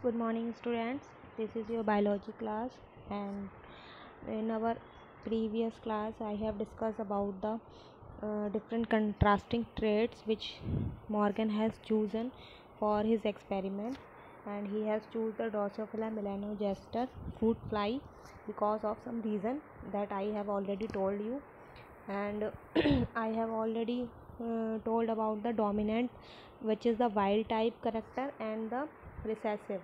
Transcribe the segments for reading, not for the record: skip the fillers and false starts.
Good morning, students. This is your biology class, and in our previous class, I have discussed about the different contrasting traits which Morgan has chosen for his experiment, and he has chosen the Drosophila melanogaster fruit fly because of some reason that I have already told you, and I have already told about the dominant, which is the wild type character, and the recessive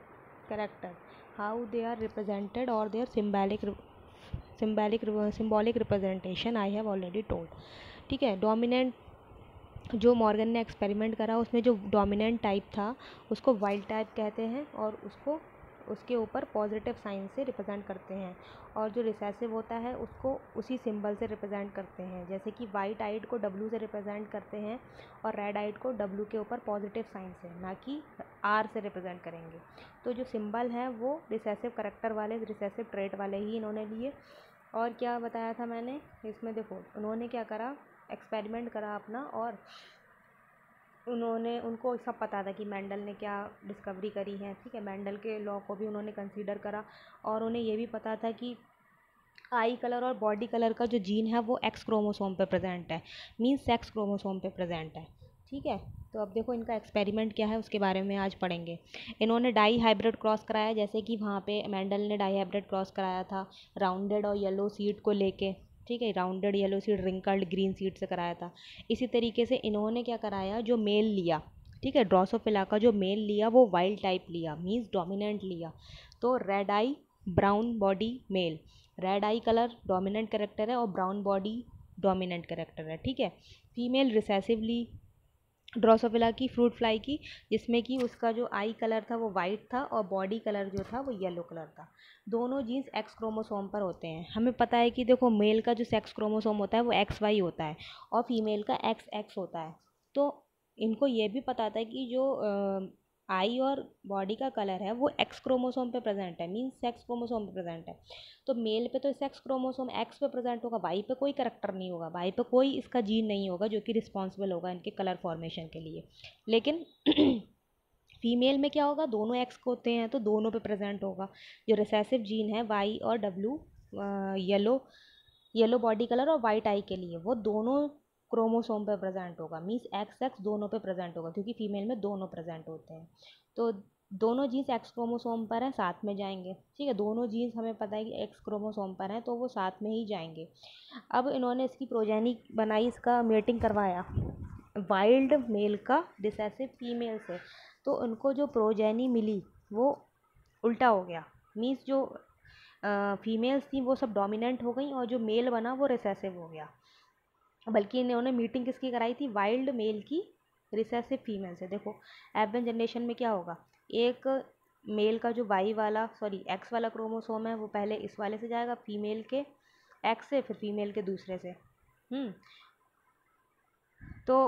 character, how they are represented, or their symbolic representation I have already told. ठीक है. Dominant जो Morgan ने experiment करा उसमें जो dominant type था उसको wild type कहते हैं और उसको उसके ऊपर पॉजिटिव साइन से रिप्रेजेंट करते हैं, और जो रिसेसिव होता है उसको उसी सिंबल से रिप्रेजेंट करते हैं. जैसे कि वाइट आइड को W से रिप्रेजेंट करते हैं और रेड आइड को W के ऊपर पॉजिटिव साइन से, ना कि R से रिप्रेजेंट करेंगे. तो जो सिंबल हैं वो रिसेसिव करेक्टर वाले, रिसेसिव ट्रेट वाले ही इन्होंने लिए. और क्या बताया था मैंने इसमें, देखो उन्होंने क्या करा, एक्सपेरिमेंट करा अपना, और उनको सब पता था कि मेंडल ने क्या डिस्कवरी करी है. ठीक है, मेंडल के लॉ को भी उन्होंने कंसीडर करा, और उन्हें ये भी पता था कि आई कलर और बॉडी कलर का जो जीन है वो एक्स क्रोमोसोम पे प्रेजेंट है, मीन्स सेक्स क्रोमोसोम पे प्रेजेंट है. ठीक है, तो अब देखो इनका एक्सपेरिमेंट क्या है उसके बारे में आज पढ़ेंगे. इन्होंने डाई हाइब्रिड क्रॉस कराया, जैसे कि वहाँ पे मेंडल ने डाई हाइब्रिड क्रॉस कराया था राउंडेड और येलो सीड को लेके. ठीक है, rounded yellow seed wrinkled green seed से कराया था. इसी तरीके से इन्होंने क्या कराया, जो मेल लिया, ठीक है, ड्रोसोफिला का जो मेल लिया वो वाइल्ड टाइप लिया, मीन्स डोमिनेंट लिया. तो red eye brown body male, red eye colour dominant character है और ब्राउन बॉडी डोमिनेंट करेक्टर है. ठीक है, फीमेल रिसेसिवली ड्रोसोफिला की फ्रूट फ्लाई की, जिसमें कि उसका जो आई कलर था वो वाइट था और बॉडी कलर जो था वो येलो कलर था. दोनों जीन्स एक्स क्रोमोसोम पर होते हैं. हमें पता है कि देखो मेल का जो सेक्स क्रोमोसोम होता है वो XY होता है और फीमेल का XX होता है. तो इनको ये भी पता था कि जो आई और बॉडी का कलर है वो एक्स क्रोमोसोम पे प्रेजेंट है, मीन्स सेक्स क्रोमोसोम पे प्रेजेंट है. तो मेल पे तो सेक्स क्रोमोसोम एक्स पे प्रेजेंट होगा, वाई पे कोई करेक्टर नहीं होगा, वाई पे कोई इसका जीन नहीं होगा जो कि रिस्पॉन्सिबल होगा इनके कलर फॉर्मेशन के लिए. लेकिन फीमेल में क्या होगा, दोनों एक्स होते हैं तो दोनों पे प्रेजेंट होगा. जो रिसेसिव जीन है वाई और W, येलो बॉडी कलर और वाइट आई के लिए, वो दोनों क्रोमोसोम पे प्रेजेंट होगा, मीन्स XX दोनों पे प्रेजेंट होगा, क्योंकि फीमेल में दोनों प्रेजेंट होते हैं. तो दोनों जीन्स एक्स क्रोमोसोम पर हैं, साथ में जाएंगे. ठीक है, दोनों जीन्स हमें पता है कि एक्स क्रोमोसोम पर हैं तो वो साथ में ही जाएंगे. अब इन्होंने इसकी प्रोजेनी बनाई, इसका मेटिंग करवाया वाइल्ड मेल का रिसेसिव फीमेल से. तो उनको जो प्रोजेनी मिली वो उल्टा हो गया, मीन्स जो फीमेल्स थी वो सब डोमिनेंट हो गई और जो मेल बना वो रिसेसिव हो गया. बल्कि इन्होंने मीटिंग किसकी कराई थी, वाइल्ड मेल की रिसेसिव फीमेल से. देखो F1 जनरेशन में क्या होगा, एक मेल का जो एक्स वाला क्रोमोसोम है वो पहले इस वाले से जाएगा, फीमेल के एक्स से, फिर फीमेल के दूसरे से. तो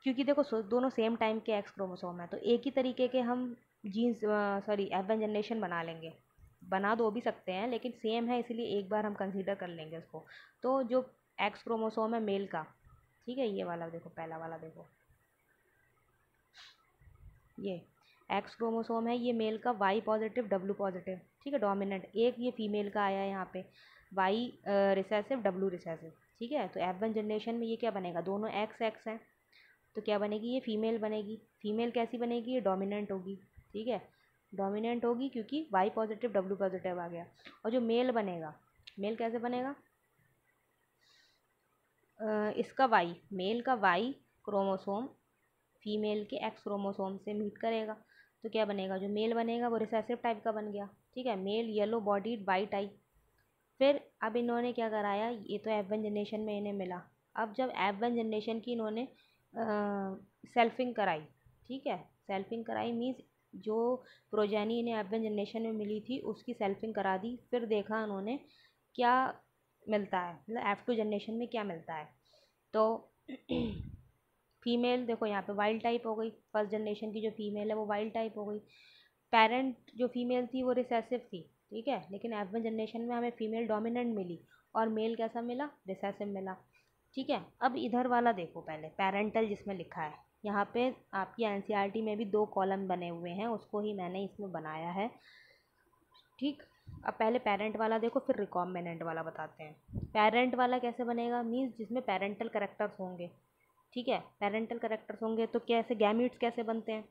क्योंकि देखो दोनों सेम टाइम के एक्स क्रोमोसोम है तो एक ही तरीके के हम जीन्स F1 जनरेशन बना लेंगे. बना दो भी सकते हैं लेकिन सेम है इसलिए एक बार हम कंसीडर कर लेंगे उसको. तो जो एक्स क्रोमोसोम है मेल का, ठीक है, ये वाला देखो, पहला वाला देखो, ये एक्स क्रोमोसोम है, ये मेल का Y पॉजिटिव W पॉजिटिव. ठीक है, डोमिनेंट. एक ये फीमेल का आया है यहाँ पे Y रिसेसिव W रिसेसिव. ठीक है, तो F1 जनरेशन में ये क्या बनेगा, दोनों XX हैं तो क्या बनेगी, ये फीमेल बनेगी. फीमेल कैसी बनेगी, ये डोमिनेंट होगी. ठीक है, डोमिनेंट होगी क्योंकि Y पॉजिटिव W पॉजिटिव आ गया. और जो मेल बनेगा, मेल कैसे बनेगा, इसका Y, मेल का Y क्रोमोसोम फीमेल के एक्स क्रोमोसोम से मीट करेगा तो क्या बनेगा, जो मेल बनेगा वो रिसेसिव टाइप का बन गया. ठीक है, मेल येलो बॉडीड वाइट आई. फिर अब इन्होंने क्या कराया, ये तो F1 जनरेशन में इन्हें मिला. अब जब F1 जनरेशन की इन्होंने सेल्फिंग कराई, ठीक है, सेल्फिंग कराई मीन्स जो प्रोजेनी इन्हें F1 जनरेशन में मिली थी उसकी सेल्फिंग करा दी. फिर देखा उन्होंने क्या मिलता है, मतलब F2 जनरेशन में क्या मिलता है. तो फीमेल देखो यहाँ पे वाइल्ड टाइप हो गई, फर्स्ट जनरेशन की जो फीमेल है वो वाइल्ड टाइप हो गई. पेरेंट जो फीमेल थी वो रिसेसिव थी. ठीक है, लेकिन F1 जनरेशन में हमें फीमेल डोमिनेंट मिली और मेल कैसा मिला, रिसेसिव मिला. ठीक है, अब इधर वाला देखो, पहले पेरेंटल जिसमें लिखा है यहाँ पे आपकी एनसीईआरटी में भी 2 कॉलम बने हुए हैं, उसको ही मैंने इसमें बनाया है। ठीक, अब पहले पेरेंट वाला देखो, फिर रिकॉम्बिनेंट वाला बताते हैं। पेरेंट वाला कैसे बनेगा, मीन्स जिसमें पेरेंटल कैरेक्टर्स होंगे। ठीक है, पेरेंटल कैरेक्टर्स होंगे तो कैसे गैमीट्स कैसे बनते हैं।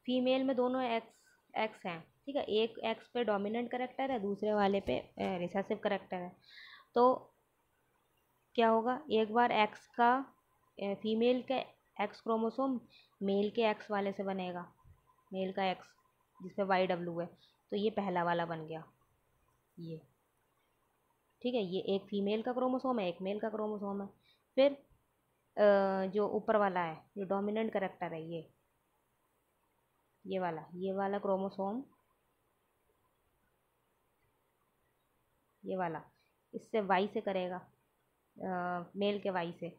फीमेल में दोनों एक्स एक्स हैं। ठीक है, एक एक्स पे डोमिनेंट करेक्टर है, दूसरे वाले पे रिसेसिव करेक्टर है। तो क्या होगा, एक बार एक्स का फीमेल का एक्स क्रोमोसोम मेल के एक्स वाले से बनेगा, मेल का एक्स जिसपे वाई डब्ल्यू है, तो ये पहला वाला बन गया ये। ठीक है, ये एक फीमेल का क्रोमोसोम है, एक मेल का क्रोमोसोम है। फिर जो ऊपर वाला है, जो डोमिनेंट करेक्टर है, ये वाला क्रोमोसोम, ये वाला इससे वाई से करेगा, मेल के वाई से।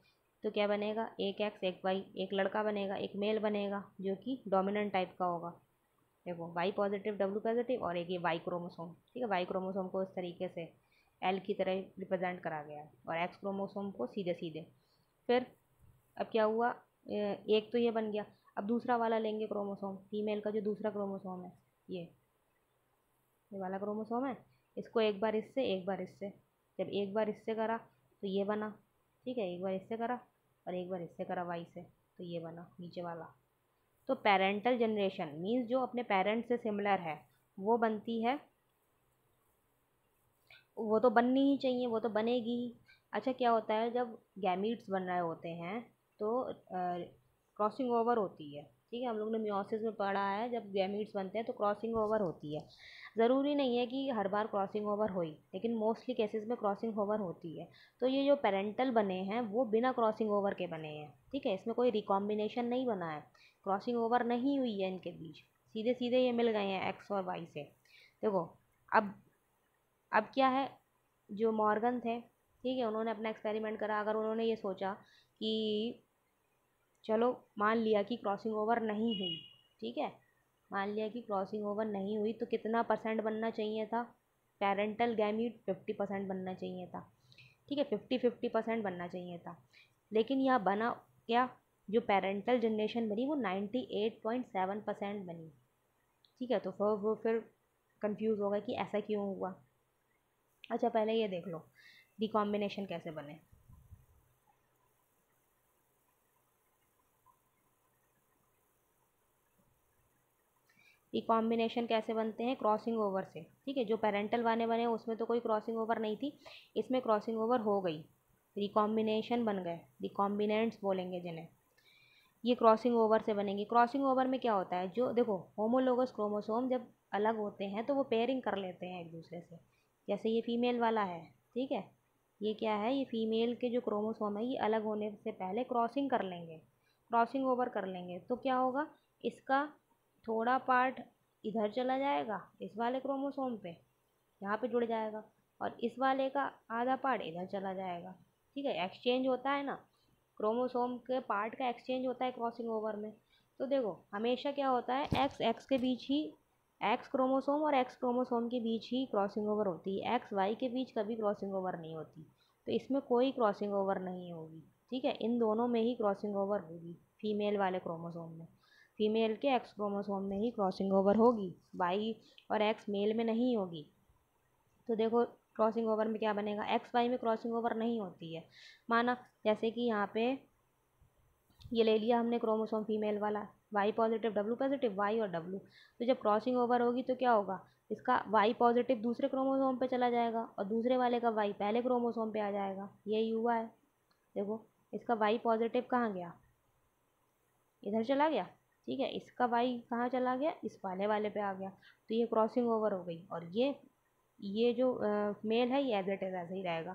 तो क्या बनेगा, एक एक्स एक वाई, एक लड़का बनेगा, एक मेल बनेगा जो कि डोमिनेंट टाइप का होगा। देखो, वाई पॉजिटिव डब्ल्यू पॉजिटिव, और एक ये वाई क्रोमोसोम। ठीक है, वाई क्रोमोसोम को इस तरीके से एल की तरह रिप्रेजेंट करा गया है, और एक्स क्रोमोसोम को सीधे सीधे। फिर अब क्या हुआ, एक तो ये बन गया। अब दूसरा वाला लेंगे क्रोमोसोम, फीमेल का जो दूसरा क्रोमोसोम है, ये वाला क्रोमोसोम है। इसको एक बार इससे एक बार इससे, जब एक बार इससे करा तो ये बना। ठीक है, एक बार इससे करा और एक बार इससे करा वाई से, तो ये बना नीचे वाला। तो पेरेंटल जनरेशन मीन्स जो अपने पेरेंट्स से सिमिलर है वो बनती है, वो तो बननी ही चाहिए, वो तो बनेगी ही। अच्छा, क्या होता है जब गैमीट्स बन रहे होते हैं तो क्रॉसिंग ओवर होती है। ठीक है, हम लोग ने मियोसिस में पढ़ा है, जब गैमीट्स बनते हैं तो क्रॉसिंग ओवर होती है। ज़रूरी नहीं है कि हर बार क्रॉसिंग ओवर होई, लेकिन मोस्टली केसेस में क्रॉसिंग ओवर होती है। तो ये जो पेरेंटल बने हैं वो बिना क्रॉसिंग ओवर के बने हैं। ठीक है, इसमें कोई रिकॉम्बिनेशन नहीं बना है, क्रॉसिंग ओवर नहीं हुई है इनके बीच, सीधे सीधे ये मिल गए हैं एक्स और वाई से। देखो, अब अब क्या है, जो मॉर्गन थे, ठीक है, उन्होंने अपना एक्सपेरिमेंट करा। अगर उन्होंने ये सोचा कि चलो मान लिया कि क्रॉसिंग ओवर नहीं हुई, ठीक है, मान लिया कि क्रॉसिंग ओवर नहीं हुई, तो कितना परसेंट बनना चाहिए था, पेरेंटल गैमीट 50% बनना चाहिए था। ठीक है, 50-50% बनना चाहिए था। लेकिन यह बना क्या, जो पेरेंटल जनरेशन बनी वो 98.7% बनी। ठीक है, तो फिर कंफ्यूज होगा कि ऐसा क्यों हुआ। अच्छा, पहले ये देख लो रिकॉम्बिनेशन कैसे बने। रिकॉम्बिनेशन कैसे बनते हैं, क्रॉसिंग ओवर से। ठीक है, जो पेरेंटल वाले बने उसमें तो कोई क्रॉसिंग ओवर नहीं थी, इसमें क्रॉसिंग ओवर हो गई, रिकॉम्बिनेशन बन गए, रिकॉम्बिनेंट्स बोलेंगे जिन्हें। ये क्रॉसिंग ओवर से बनेंगे। क्रॉसिंग ओवर में क्या होता है, जो देखो होमोलोगस क्रोमोसोम जब अलग होते हैं तो वो पेयरिंग कर लेते हैं एक दूसरे से। जैसे ये फीमेल वाला है, ठीक है, ये क्या है, ये फीमेल के जो क्रोमोसोम है ये अलग होने से पहले क्रॉसिंग कर लेंगे, क्रॉसिंग ओवर कर लेंगे। तो क्या होगा, इसका थोड़ा पार्ट इधर चला जाएगा इस वाले क्रोमोसोम पे, यहाँ पे जुड़ जाएगा, और इस वाले का आधा पार्ट इधर चला जाएगा। ठीक है, एक्सचेंज होता है ना, क्रोमोसोम के पार्ट का एक्सचेंज होता है क्रॉसिंग ओवर में। तो देखो, हमेशा क्या होता है, एक्स एक्स के बीच ही, एक्स क्रोमोसोम और एक्स क्रोमोसोम के बीच ही क्रॉसिंग ओवर होती है, एक्स वाई के बीच कभी क्रॉसिंग ओवर नहीं होती। तो इसमें कोई क्रॉसिंग ओवर नहीं होगी। ठीक है, इन दोनों में ही क्रॉसिंग ओवर होगी, फीमेल वाले क्रोमोसोम में, फीमेल के एक्स क्रोमोसोम में ही क्रॉसिंग ओवर होगी, वाई और एक्स मेल में नहीं होगी। तो देखो, क्रॉसिंग ओवर में क्या बनेगा, एक्स वाई में क्रॉसिंग ओवर नहीं होती है। माना जैसे कि यहाँ पे ये ले लिया हमने क्रोमोसोम फीमेल वाला, Y positive W positive, Y और डब्ल्यू। तो जब क्रॉसिंग ओवर होगी तो क्या होगा, इसका वाई पॉजिटिव दूसरे क्रोमोसोम पे चला जाएगा और दूसरे वाले का वाई पहले क्रोमोसोम पे आ जाएगा, यही हुआ है। देखो, इसका वाई पॉजिटिव कहाँ गया, इधर चला गया। ठीक है, इसका वाई कहाँ चला गया, इस वाले पे आ गया। तो ये क्रॉसिंग ओवर हो गई, और ये जो मेल है ये एज इट इज ऐसे ही रहेगा।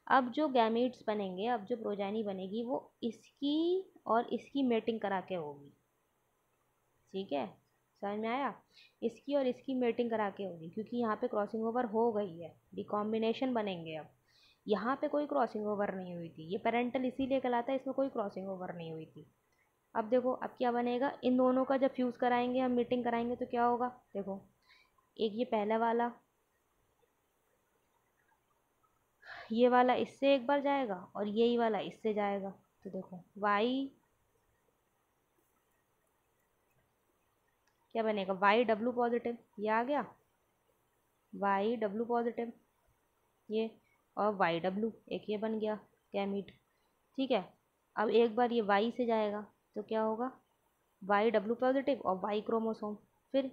अब जो गैमीट्स बनेंगे, अब जो प्रोजेनी बनेगी वो इसकी और इसकी मेटिंग करा के होगी। ठीक है, समझ में आया, इसकी और इसकी मेटिंग करा के होगी, क्योंकि यहाँ पे क्रॉसिंग ओवर हो गई है, रिकॉम्बिनेशन बनेंगे। अब यहाँ पे कोई क्रॉसिंग ओवर नहीं हुई थी, ये पेरेंटल इसीलिए कहलाता है, इसमें कोई क्रॉसिंग ओवर नहीं हुई थी। अब देखो, अब क्या बनेगा, इन दोनों का जब फ्यूज़ कराएंगे, हम मीटिंग कराएंगे तो क्या होगा, देखो, एक ये पहला वाला, ये वाला इससे एक बार जाएगा और यही वाला इससे जाएगा। तो देखो, वाई क्या बनेगा, वाई डब्ल्यू पॉजिटिव, ये आ गया वाई डब्ल्यू पॉजिटिव ये, और वाई डब्ल्यू एक ये बन गया गैमीट। ठीक है, अब एक बार ये वाई से जाएगा तो क्या होगा, वाई डब्ल्यू पॉजिटिव और वाई क्रोमोसोम। फिर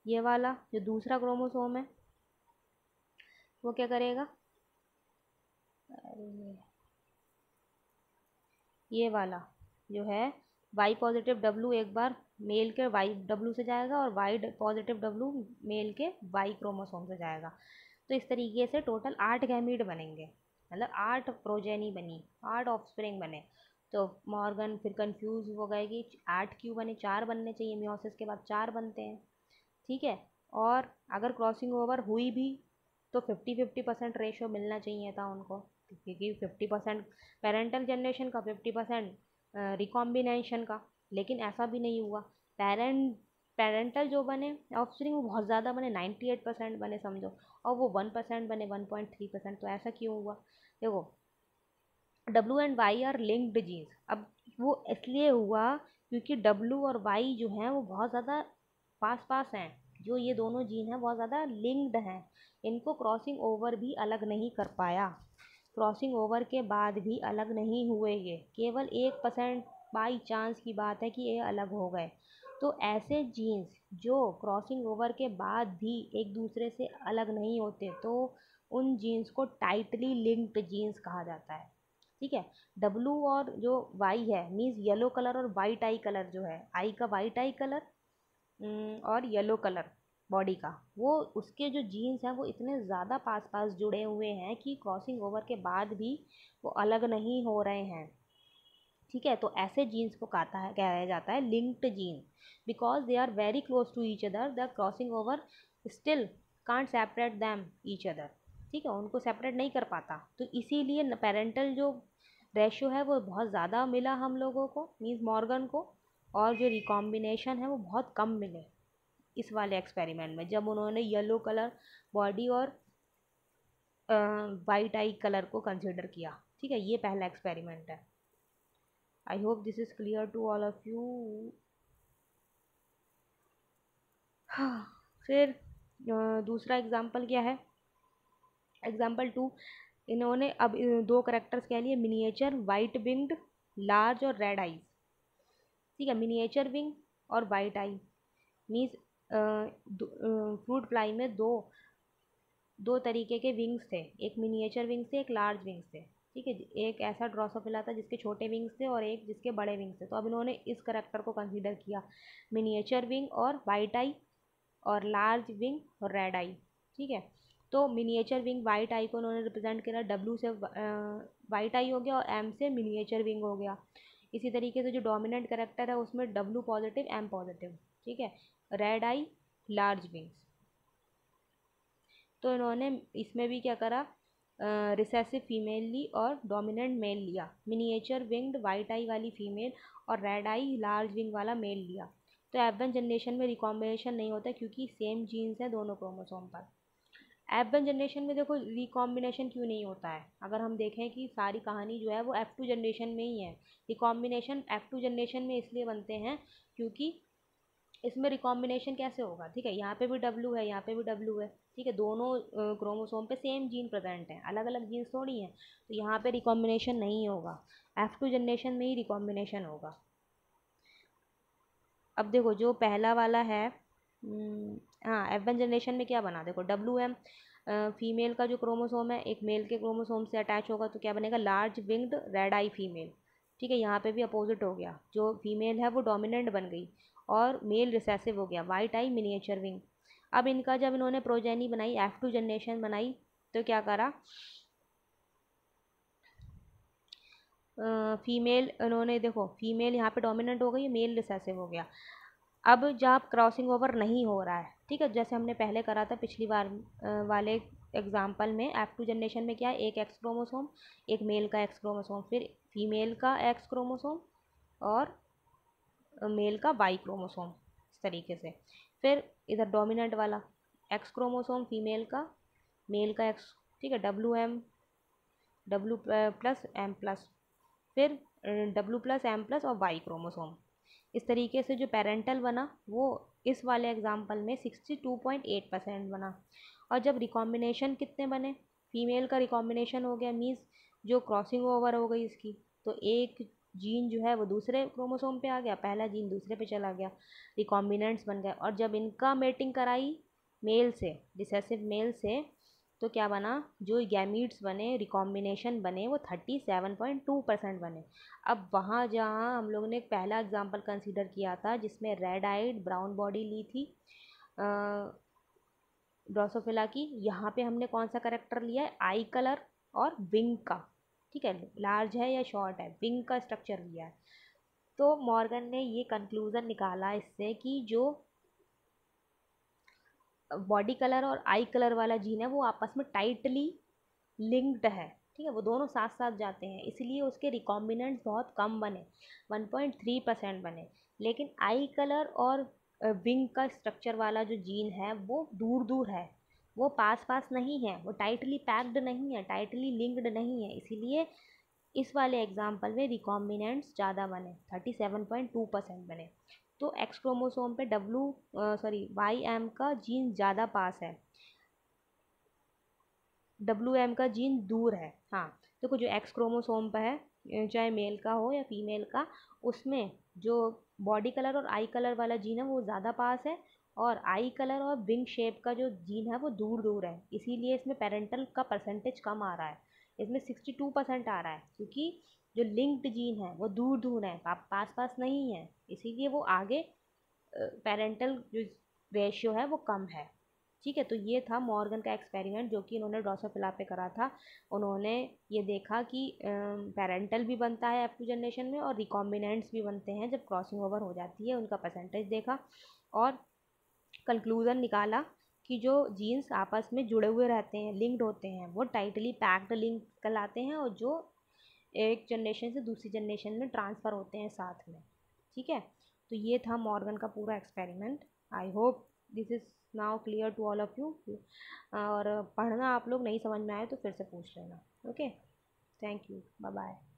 ये वाला जो दूसरा क्रोमोसोम है वो क्या करेगा, अरे ये वाला जो है वाई पॉजिटिव डब्लू एक बार मेल के वाई डब्लू से जाएगा और वाई पॉजिटिव डब्लू मेल के वाई क्रोमोसोम से जाएगा। तो इस तरीके से टोटल 8 गैमीट बनेंगे, मतलब 8 प्रोजेनी बनी, 8 ऑफस्प्रिंग बने। तो मॉर्गन फिर कंफ्यूज हो गए कि 8 क्यों बने, 4 बनने चाहिए, मियोसिस के बाद 4 बनते हैं। ठीक है, और अगर क्रॉसिंग ओवर हुई भी तो 50-50% रेशो मिलना चाहिए था उनको, क्योंकि 50% पेरेंटल जनरेशन का, 50% रिकॉम्बिनेशन का। लेकिन ऐसा भी नहीं हुआ, पेरेंटल जो बने ऑफस्प्रिंग वो बहुत ज़्यादा बने, 98% बने समझो, और वो 1% बने, 1.3%। तो ऐसा क्यों हुआ, देखो W and Y are linked genes. अब वो इसलिए हुआ क्योंकि डब्लू और वाई जो हैं वो बहुत ज़्यादा पास पास हैं, जो ये दोनों जीन हैं बहुत ज़्यादा लिंक्ड हैं। इनको क्रॉसिंग ओवर भी अलग नहीं कर पाया, क्रॉसिंग ओवर के बाद भी अलग नहीं हुए, ये केवल 1% बाई चांस की बात है कि ये अलग हो गए। तो ऐसे जीन्स जो क्रॉसिंग ओवर के बाद भी एक दूसरे से अलग नहीं होते तो उन जीन्स को टाइटली लिंक्ड जीन्स कहा जाता है। ठीक है, डब्लू और जो वाई है मीन्स येलो कलर और वाइट आई कलर, जो है आई का वाइट आई कलर और येलो कलर बॉडी का, वो उसके जो जीन्स हैं वो इतने ज़्यादा पास पास जुड़े हुए हैं कि क्रॉसिंग ओवर के बाद भी वो अलग नहीं हो रहे हैं। ठीक है, तो ऐसे जीन्स को कहा जाता है linked gene, because they are very close to each other, the crossing over still can't separate them each other. ठीक है, उनको सेपरेट नहीं कर पाता, तो इसीलिए पेरेंटल जो रेशो है वो बहुत ज़्यादा मिला हम लोगों को, मीन्स मॉर्गन को, और जो रिकॉम्बिनेशन है वो बहुत कम मिले इस वाले एक्सपेरिमेंट में, जब उन्होंने येलो कलर बॉडी और वाइट आई कलर को कंसिडर किया। ठीक है, ये पहला एक्सपेरिमेंट है। I hope this is clear to all of you. फिर दूसरा एग्जाम्पल क्या है, एग्जाम्पल 2, इन्होंने अब दो करेक्टर्स कह लिए, मिनिएचर वाइट विंग्ड लार्ज और रेड आईज। ठीक है, मिनिएचर विंग और white I means fruit fly में दो दो तरीके के विंग्स थे, एक मिनिएचर विंग्स थे, एक लार्ज विंग्स थे। ठीक है, एक ऐसा ड्रोसोफिला था जिसके छोटे विंग्स थे और एक जिसके बड़े विंग्स थे। तो अब इन्होंने इस करेक्टर को कंसीडर किया, मिनिएचर विंग और वाइट आई, और लार्ज विंग और रेड आई। ठीक है, तो मिनिएचर विंग वाइट आई को उन्होंने रिप्रेजेंट करा, डब्ल्यू से वाइट आई हो गया और एम से मिनिएचर विंग हो गया। इसी तरीके से जो डोमिनेंट करेक्टर है उसमें डब्ल्यू पॉजिटिव एम पॉजिटिव। ठीक है, रेड आई लार्ज विंग्स। तो इन्होंने इसमें भी क्या करा, रिसेसिव फीमेल ली और डोमिनेंट मेल लिया, मिनिएचर विंग्ड वाइट आई वाली फीमेल और रेड आई लार्ज विंग वाला मेल लिया। तो F1 जनरेशन में रिकॉम्बिनेशन नहीं होता क्योंकि सेम जीन्स हैं दोनों क्रोमोसोम पर। F1 जनरेशन में देखो रिकॉम्बिनेशन क्यों नहीं होता है, अगर हम देखें कि सारी कहानी जो है वो F2 जनरेशन में ही है। रिकॉम्बिनेशन F2 जनरेशन में इसलिए बनते हैं क्योंकि इसमें रिकॉम्बिनेशन कैसे होगा, ठीक है, यहाँ पे भी डब्लू है, यहाँ पे भी डब्लू है। ठीक है, दोनों क्रोमोसोम पे सेम जीन प्रेजेंट है, अलग अलग जीन्स थोड़ी हैं, तो यहाँ पे रिकॉम्बिनेशन नहीं होगा, F2 जनरेशन में ही रिकॉम्बिनेशन होगा। अब देखो जो पहला वाला है, हाँ F1 जनरेशन में क्या बना, देखो डब्लू एम फीमेल का जो क्रोमोसोम है एक मेल के क्रोमोसोम से अटैच होगा तो क्या बनेगा, लार्ज विंग्ड रेड आई फीमेल। ठीक है, यहाँ पे भी अपोजिट हो गया, जो फीमेल है वो डोमिनेंट बन गई और मेल रिसेसिव हो गया, वाइट आई मिनिएचर विंग। अब इनका जब इन्होंने प्रोजेनी बनाई, F2 जनरेशन बनाई, तो क्या करा, फीमेल इन्होंने देखो फीमेल यहाँ पे डोमिनेंट हो गई, मेल रिसेसिव हो गया। अब जब क्रॉसिंग ओवर नहीं हो रहा है, ठीक है, जैसे हमने पहले करा था पिछली बार वाले एग्जाम्पल में, F2 जनरेशन में क्या है, एक एक्स क्रोमोसोम, एक मेल का एक्स क्रोमोसोम, फिर फीमेल का एक्स क्रोमोसोम और मेल का वाई क्रोमोसोम, इस तरीके से। फिर इधर डोमिनेंट वाला एक्स क्रोमोसोम फीमेल का, मेल का एक्स, ठीक है, डब्लू प्लस एम प्लस, फिर डब्लू प्लस एम प्लस और वाई क्रोमोसोम। इस तरीके से जो पेरेंटल बना वो इस वाले एग्जाम्पल में 62.8% बना। और जब रिकॉम्बिनेशन कितने बने, फीमेल का रिकॉम्बिनेशन हो गया मीन्स जो क्रॉसिंग ओवर हो गई इसकी, तो एक जीन जो है वो दूसरे क्रोमोसोम पे आ गया, पहला जीन दूसरे पे चला गया, रिकॉम्बिनेंट्स बन गए। और जब इनका मेटिंग कराई मेल से, रिसेसिव मेल से, तो क्या बना, जो गैमीट्स बने, रिकॉम्बिनेशन बने, वो 37.2% बने। अब वहाँ जहाँ हम लोग ने पहला एग्जाम्पल कंसीडर किया था जिसमें रेड आइड ब्राउन बॉडी ली थी ड्रोसोफिला की, यहाँ पे हमने कौन सा करेक्टर लिया है, आई कलर और विंग का, ठीक है, लार्ज है या शॉर्ट है, विंग का स्ट्रक्चर लिया है। तो मॉर्गन ने ये कंक्लूज़न निकाला इससे कि जो बॉडी कलर और आई कलर वाला जीन है वो आपस में टाइटली लिंक्ड है, ठीक है, वो दोनों साथ साथ जाते हैं, इसलिए उसके रिकॉम्बिनेंट्स बहुत कम बने, 1.3% बने। लेकिन आई कलर और विंग का स्ट्रक्चर वाला जो जीन है वो दूर दूर है, वो पास पास नहीं है, वो टाइटली पैक्ड नहीं है, टाइटली लिंक्ड नहीं है, इसीलिए इस वाले एग्जाम्पल में रिकॉम्बिनेंट्स ज़्यादा बने, 37.2% बने। तो एक्स क्रोमोसोम पे वाई एम का जीन ज़्यादा पास है, डब्ल्यू एम का जीन दूर है। हाँ, देखो जो एक्स क्रोमोसोम पर है, चाहे मेल का हो या फीमेल का, उसमें जो बॉडी कलर और आई कलर वाला जीन है वो ज़्यादा पास है, और आई कलर और विंग शेप का जो जीन है वो दूर दूर है, इसीलिए इसमें पेरेंटल का परसेंटेज कम आ रहा है, इसमें 62% आ रहा है, क्योंकि जो लिंक्ड जीन है वो दूर दूर है, पास पास नहीं है, इसीलिए वो आगे पेरेंटल जो रेशियो है वो कम है। ठीक है, तो ये था मॉर्गन का एक्सपेरिमेंट जो कि इन्होंने ड्रोसोफिला पे करा था। उन्होंने ये देखा कि पेरेंटल भी बनता है F2 जनरेशन में और रिकॉम्बिनेंट्स भी बनते हैं जब क्रॉसिंग ओवर हो जाती है, उनका परसेंटेज देखा और कंक्लूज़न निकाला कि जो जीन्स आपस में जुड़े हुए रहते हैं, लिंक्ड होते हैं, वो टाइटली पैक्ड लिंक कहलाते हैं, और जो एक जनरेशन से दूसरी जनरेशन में ट्रांसफ़र होते हैं साथ में। ठीक है, तो ये था मॉर्गन का पूरा experiment. I hope this is now clear to all of you. और पढ़ना आप लोग नहीं समझ में आए तो फिर से पूछ लेना। Okay, thank you, bye bye.